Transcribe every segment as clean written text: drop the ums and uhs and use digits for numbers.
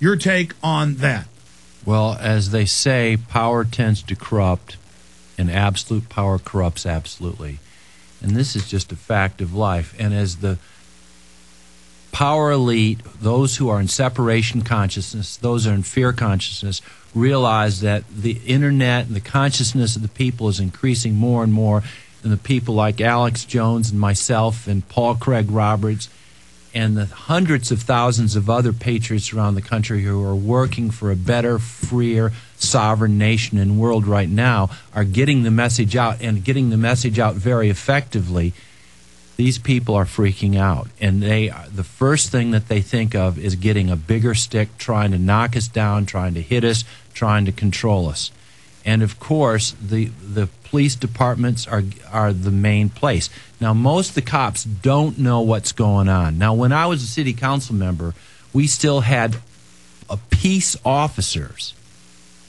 Your take on that? Well, as they say, power tends to corrupt, and absolute power corrupts absolutely. And this is just a fact of life. And as the power elite, those who are in separation consciousness, those who are in fear consciousness, realize that the internet and the consciousness of the people is increasing more and more, and the people like Alex Jones and myself and Paul Craig Roberts and the hundreds of thousands of other patriots around the country who are working for a better, freer, sovereign nation and world right now are getting the message out, and getting the message out very effectively. These people are freaking out, and the first thing that they think of is getting a bigger stick, trying to knock us down, trying to hit us, trying to control us. And of course, the police departments are the main place. Now, most of the cops don't know what's going on. Now, when I was a city council member, we still had peace officers.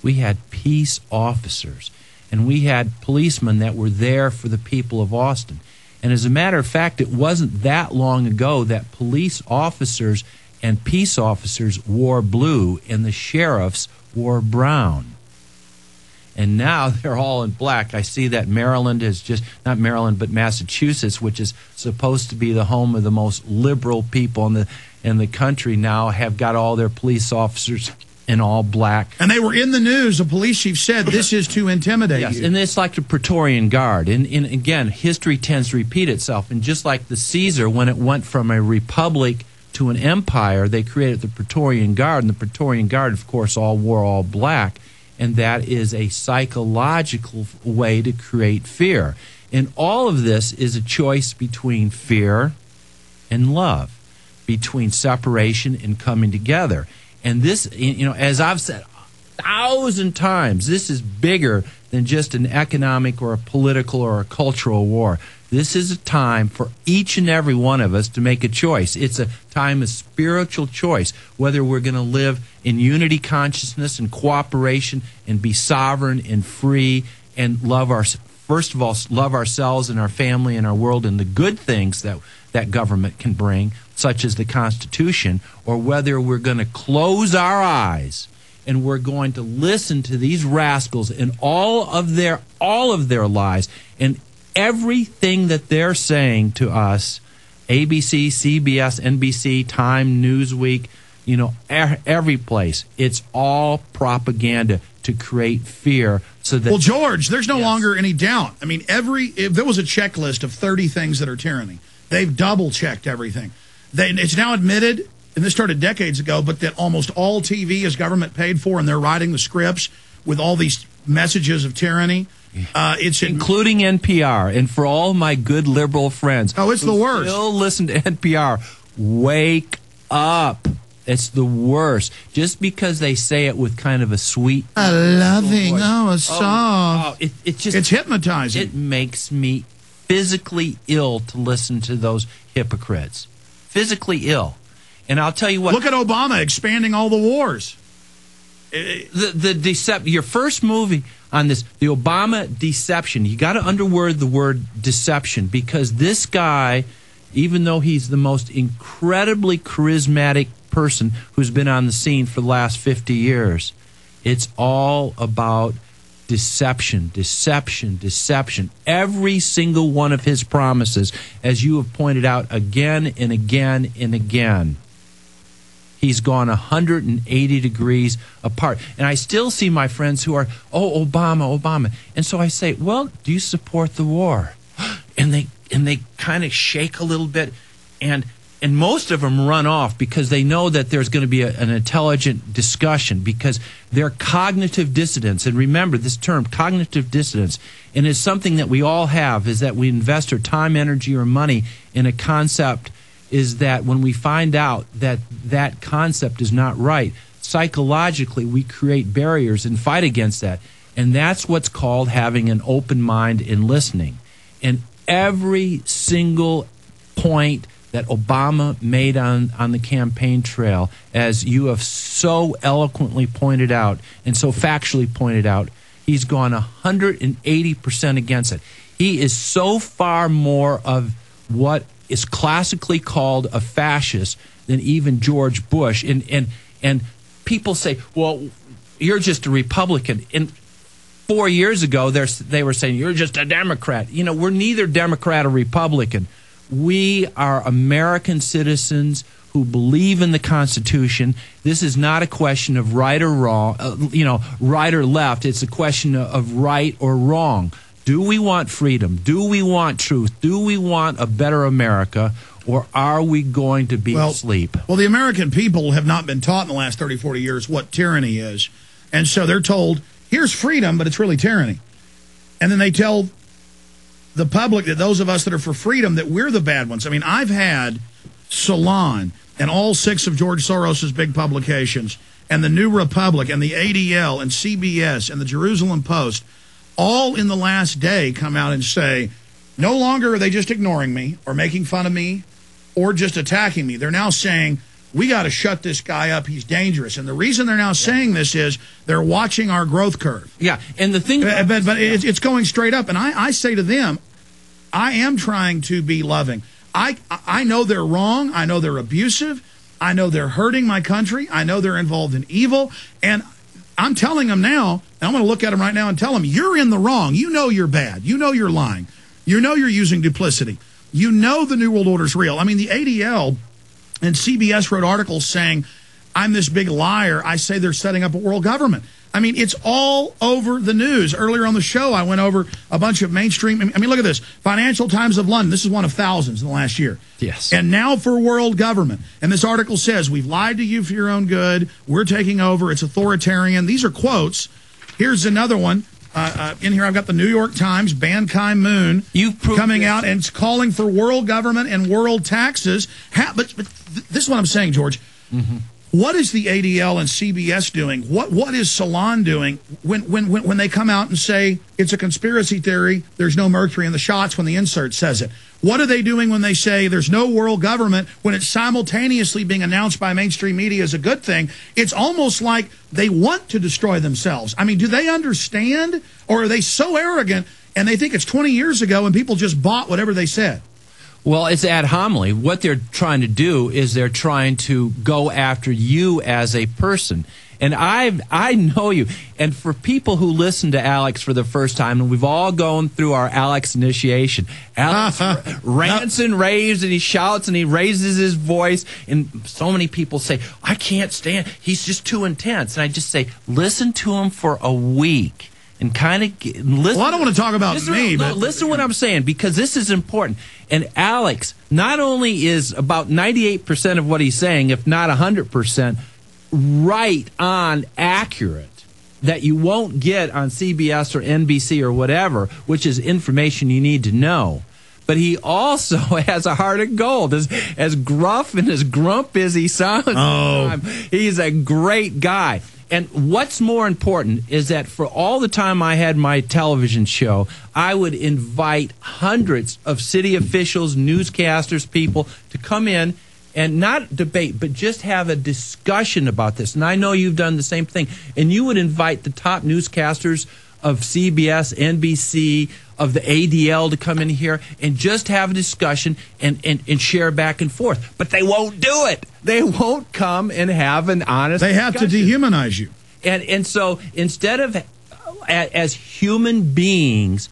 We had peace officers, and we had policemen that were there for the people of Austin. And as a matter of fact, it wasn't that long ago that police officers and peace officers wore blue and the sheriffs wore brown. And now they're all in black. I see that Maryland is just, not Maryland, but Massachusetts, which is supposed to be the home of the most liberal people in the country, now have got all their police officers in all black. And they were in the news. The police chief said this is to intimidate you. And it's like the Praetorian Guard. And again, history tends to repeat itself. And just like the Caesar, when it went from a republic to an empire, they created the Praetorian Guard. And the Praetorian Guard, of course, all wore all black. And that is a psychological way to create fear. And all of this is a choice between fear and love, between separation and coming together. And this, as I've said 1,000 times, this is bigger than just an economic or a political or a cultural war. This is a time for each and every one of us to make a choice. It's a time of spiritual choice, whether we're going to live in unity consciousness and cooperation and be sovereign and free and first of all, love ourselves and our family and our world and the good things that government can bring, such as the Constitution, or whether we're going to close our eyes and we're going to listen to these rascals and all of their lies and everything that they're saying to us, ABC, CBS, NBC, Time, Newsweek, every place. It's all propaganda to create fear. So that, well, George, there's no longer any doubt. I mean, if there was a checklist of 30 things that are tyranny, they've double-checked everything. It's now admitted, and this started decades ago, but that almost all TV is government paid for, and they're writing the scripts with all these messages of tyranny. It's including NPR. And for all my good liberal friends, it's the worst. Still listen to NPR. Wake up. It's the worst. Just because they say it with kind of a sweet, a loving, a soft. It's hypnotizing. It makes me physically ill to listen to those hypocrites. Physically ill. And I'll tell you what. Look at Obama expanding all the wars. Your first movie on this, the Obama deception. You got to underword the word deception, because this guy, even though he's the most incredibly charismatic person who's been on the scene for the last 50 years, it's all about deception, deception, deception. Every single one of his promises, as you have pointed out again and again and again, he's gone 180 degrees apart. And I still see my friends who are, Obama, Obama. And so I say, well, do you support the war? And they kind of shake a little bit, and most of them run off because they know that there's going to be an intelligent discussion, because they're cognitive dissidents. And remember this term, cognitive dissonance, and it's something that we all have, is that we invest our time, energy, or money in a concept, is that when we find out that that concept is not right, psychologically we create barriers and fight against that. And that's what's called having an open mind and listening. And every single point that Obama made on the campaign trail, as you have so eloquently pointed out and so factually pointed out, he's gone 180% against it. He is so far more of what is classically called a fascist than even George Bush. And people say, well, you're just a Republican. And 4 years ago, they were saying, you're just a Democrat. You know, we're neither Democrat or Republican. We are American citizens who believe in the Constitution. This is not a question of right or wrong, right or left. It's a question of right or wrong. Do we want freedom? Do we want truth? Do we want a better America? Or are we going to be asleep? Well, the American people have not been taught in the last 30, 40 years what tyranny is. And so they're told, here's freedom, but it's really tyranny. And then they tell the public, that those of us that are for freedom, that we're the bad ones. I mean, I've had Salon and all 6 of George Soros's big publications, and the New Republic, and the ADL, and CBS, and the Jerusalem Post, all in the last day come out and say, no longer are they just ignoring me or making fun of me or just attacking me. They're now saying, we got to shut this guy up. He's dangerous. And the reason they're now saying this is they're watching our growth curve. Yeah, and the thing... But it's going straight up. And I say to them, I am trying to be loving. I know they're wrong. I know they're abusive. I know they're hurting my country. I know they're involved in evil. And I'm telling them now, and I'm going to look at them right now and tell them, you're in the wrong. You know you're bad. You know you're lying. You know you're using duplicity. You know the New World Order's real. I mean, the ADL and CBS wrote articles saying, I'm this big liar. I say they're setting up a world government. I mean, it's all over the news. Earlier on the show, I went over a bunch of mainstream. I mean, look at this. Financial Times of London. This is one of thousands in the last year. Yes. And now for world government. And this article says, we've lied to you for your own good. We're taking over. It's authoritarian. These are quotes. Here's another one. In here, I've got the New York Times, Ban Ki-moon, coming out and calling for world government and world taxes. But this is what I'm saying, George. Mm-hmm. What is the ADL and CBS doing? What is Salon doing when they come out and say it's a conspiracy theory, there's no mercury in the shots when the insert says it? What are they doing when they say there's no world government when it's simultaneously being announced by mainstream media as a good thing? It's almost like they want to destroy themselves. I mean, do they understand, or are they so arrogant and they think it's 20 years ago and people just bought whatever they said? Well, it's ad hominem. What they're trying to do is they're trying to go after you as a person. And I know you. And for people who listen to Alex for the first time, and we've all gone through our Alex initiation, Alex rants and raves, and he shouts and he raises his voice. And so many people say, I can't stand, he's just too intense. And I just say, listen to him for a week. And kind of listen. Well, I don't want to talk about me, but listen to what I'm saying, because this is important. And Alex not only is about 98% of what he's saying, if not 100%, right on accurate, that you won't get on CBS or NBC or whatever, which is information you need to know. But he also has a heart of gold. As gruff and as grump as he sounds, he's a great guy. And what's more important is that for all the time I had my television show, I would invite hundreds of city officials, newscasters, people to come in and not debate, but just have a discussion about this. And I know you've done the same thing. And you would invite the top newscasters of CBS, NBC, of the ADL to come in here and just have a discussion and share back and forth. But they won't do it. They won't come and have an honest discussion. They have to dehumanize you. And so instead of, as human beings,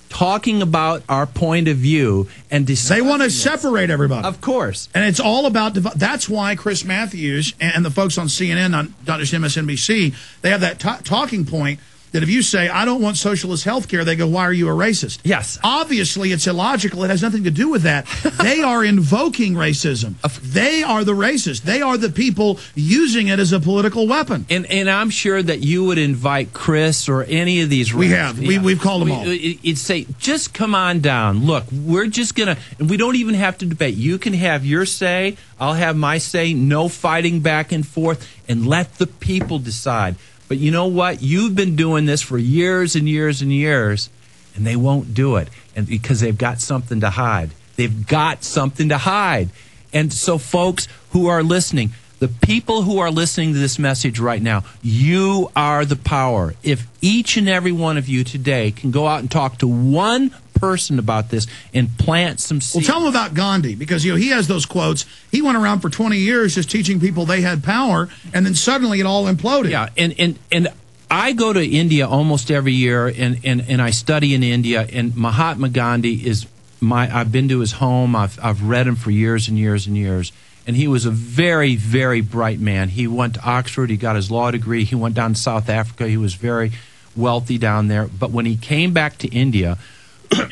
talking about our point of view and they want to separate everybody. Of course. And it's all about, that's why Chris Matthews and the folks on CNN, not just MSNBC, they have that talking point that if you say, I don't want socialist health care, they go, why are you a racist? Yes. Obviously, it's illogical. It has nothing to do with that. They are invoking racism. They are the racists. They are the people using it as a political weapon. And I'm sure that you would invite Chris or any of these. We have. We've called them all. You'd say, just come on down. Look, we're just going to, and we don't even have to debate. You can have your say. I'll have my say. No fighting back and forth. And let the people decide. But you know what? You've been doing this for years and years and years, and they won't do it, and because they've got something to hide. They've got something to hide. And so, folks who are listening, the people who are listening to this message right now, you are the power. If each and every one of you today can go out and talk to one person about this and plant some seeds. Well, tell him about Gandhi, because he has those quotes. He went around for 20 years just teaching people they had power, and then suddenly it all imploded. Yeah, and I go to India almost every year, and I study in India, and Mahatma Gandhi is I've been to his home. I've read him for years and years and years. And he was a very, very bright man. He went to Oxford. He got his law degree. He went down to South Africa. He was very wealthy down there. But when he came back to India,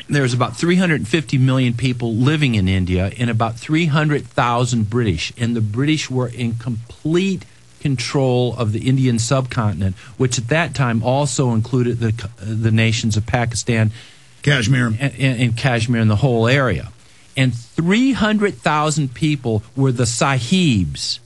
there was about 350 million people living in India and about 300,000 British. And the British were in complete control of the Indian subcontinent, which at that time also included the nations of Pakistan, Kashmir, and Kashmir and the whole area. And 300,000 people were the sahibs.